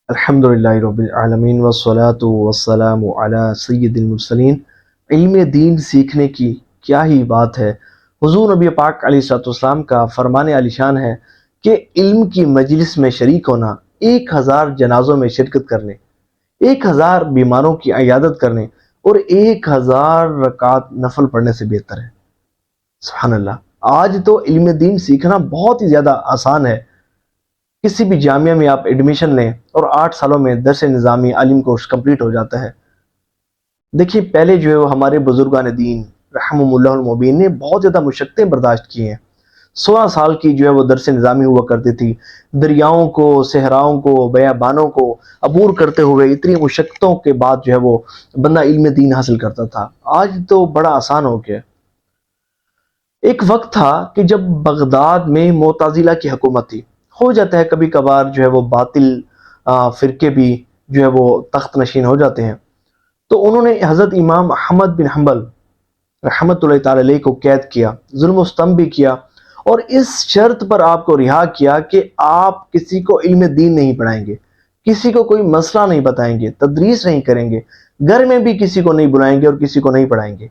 الحمدللہ رب العالمین والصلاة والسلام علی سید المرسلین۔ علم دین سیکھنے کی کیا ہی بات ہے۔ حضور نبی پاک علیہ الصلوۃ والسلام کا فرمان عالی شان ہے کہ علم کی مجلس میں شریک ہونا 1000 جنازوں میں شرکت کرنے، 1000 بیماروں کی عیادت کرنے اور 1000 رکعت نفل پڑھنے سے بہتر ہے۔ سبحان اللہ۔ آج تو علم دین سیکھنا بہت ہی زیادہ آسان ہے۔ کسی بھی جامعہ میں آپ ایڈمیشن لیں اور 8 سالوں میں درس نظامی عالم کورس کمپلیٹ ہو جاتا ہے۔ دیکھیے پہلے جو ہے وہ ہمارے بزرگان دین رحمہم اللہ المبین نے بہت زیادہ مشقتیں برداشت کی ہیں۔ 16 سال کی جو ہے وہ درس نظامی ہوا کرتی تھی، دریاؤں کو، صحراؤں کو، بیابانوں کو عبور کرتے ہوئے اتنی مشقتوں کے بعد جو ہے وہ بندہ علم دین حاصل کرتا تھا۔ آج تو بڑا آسان ہو گیا۔ ایک وقت تھا کہ جب بغداد میں معتزلہ کی حکومت تھی۔ ہو جاتا ہے کبھی کبھار جو ہے وہ باطل فرقے بھی جو ہے وہ تخت نشین ہو جاتے ہیں، تو انہوں نے حضرت امام احمد بن حنبل رحمۃ اللہ تعالی علیہ کو قید کیا، ظلم و ستم بھی کیا، اور اس شرط پر آپ کو رہا کیا کہ آپ کسی کو علم دین نہیں پڑھائیں گے، کسی کو کوئی مسئلہ نہیں بتائیں گے، تدریس نہیں کریں گے، گھر میں بھی کسی کو نہیں بلائیں گے اور کسی کو نہیں پڑھائیں گے۔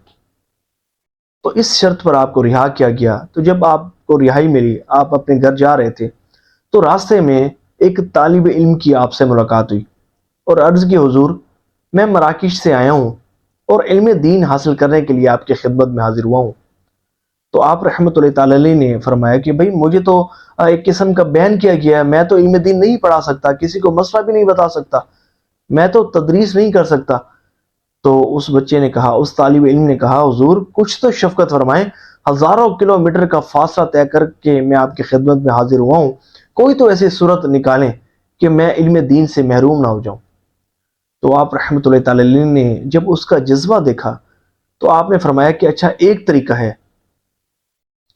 تو اس شرط پر آپ کو رہا کیا گیا۔ تو جب آپ کو رہائی ملی، آپ اپنے گھر جا رہے تھے، تو راستے میں ایک طالب علم کی آپ سے ملاقات ہوئی اور عرض کی حضور میں مراکش سے آیا ہوں اور علم دین حاصل کرنے کے لیے آپ کی خدمت میں حاضر ہوا ہوں۔ تو آپ رحمۃ اللہ تعالی علیہ نے فرمایا کہ بھائی مجھے تو ایک قسم کا بین کیا گیا ہے، میں تو علم دین نہیں پڑھا سکتا، کسی کو مسئلہ بھی نہیں بتا سکتا، میں تو تدریس نہیں کر سکتا۔ تو اس بچے نے کہا، اس طالب علم نے کہا، حضور کچھ تو شفقت فرمائیں، ہزاروں کلومیٹر کا فاصلہ طے کر کے میں آپ کی خدمت میں حاضر ہوا ہوں، کوئی تو ایسی صورت نکالیں کہ میں علم دین سے محروم نہ ہو جاؤں۔ تو آپ رحمۃ اللہ تعالی علیہ نے جب اس کا جذبہ دیکھا تو آپ نے فرمایا کہ اچھا ایک طریقہ ہے،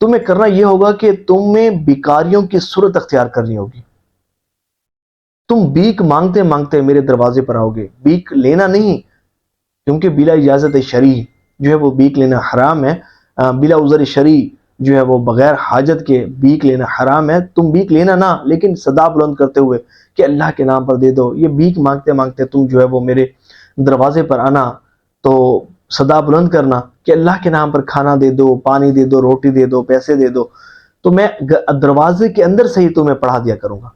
تمہیں کرنا یہ ہوگا کہ تمہیں بیکاریوں کی صورت اختیار کرنی ہوگی۔ تم بھیک مانگتے مانگتے میرے دروازے پر آؤ گے، بھیک لینا نہیں، کیونکہ بلا اجازت شرعی جو ہے وہ بھیک لینا حرام ہے، بلا عذر شرعی جو ہے وہ بغیر حاجت کے بھیک لینا حرام ہے۔ تم بھیک لینا نہ، لیکن صدا بلند کرتے ہوئے کہ اللہ کے نام پر دے دو۔ یہ بھیک مانگتے مانگتے تم جو ہے وہ میرے دروازے پر آنا تو صدا بلند کرنا کہ اللہ کے نام پر کھانا دے دو، پانی دے دو، روٹی دے دو، پیسے دے دو، تو میں دروازے کے اندر سے ہی تمہیں پڑھا دیا کروں گا۔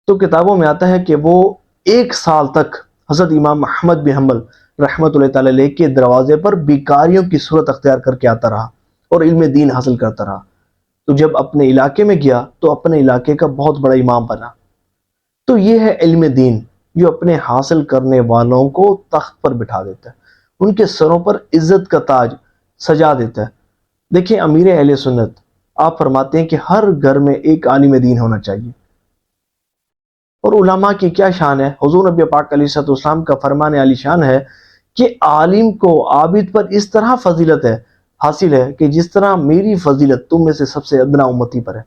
تو کتابوں میں آتا ہے کہ وہ 1 سال تک حضرت امام احمد بن حنبل رحمۃ اللہ تعالی علیہ کے دروازے پر بیکاریوں کی صورت اختیار کر کے آتا رہا اور علم دین حاصل کرتا رہا۔ تو جب اپنے علاقے میں گیا تو اپنے علاقے کا بہت بڑا امام بنا۔ تو یہ ہے علم دین جو اپنے حاصل کرنے والوں کو تخت پر بٹھا دیتا ہے، ان کے سروں پر عزت کا تاج سجا دیتا ہے۔ دیکھیں امیر اہل سنت آپ فرماتے ہیں کہ ہر گھر میں ایک عالم دین ہونا چاہیے۔ اور علماء کی کیا شان ہے، حضور نبی پاک علیہ الصلوۃ والسلام کا فرمان عالی شان ہے کہ عالم کو عابد پر اس طرح فضیلت ہے حاصل ہے کہ جس طرح میری فضیلت تم میں سے سب سے ادنا امتی پر ہے۔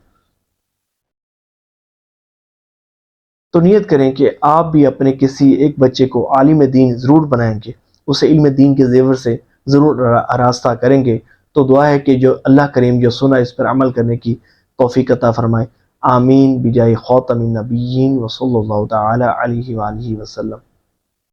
تو نیت کریں کہ آپ بھی اپنے کسی ایک بچے کو عالم دین ضرور بنائیں گے، اسے علم دین کے زیور سے ضرور آراستہ کریں گے۔ تو دعا ہے کہ جو اللہ کریم جو سنا اس پر عمل کرنے کی توفیق عطا فرمائے۔ آمین بجائے خاتم النبیین وصلی اللہ تعالی علیہ وآلہ وسلم۔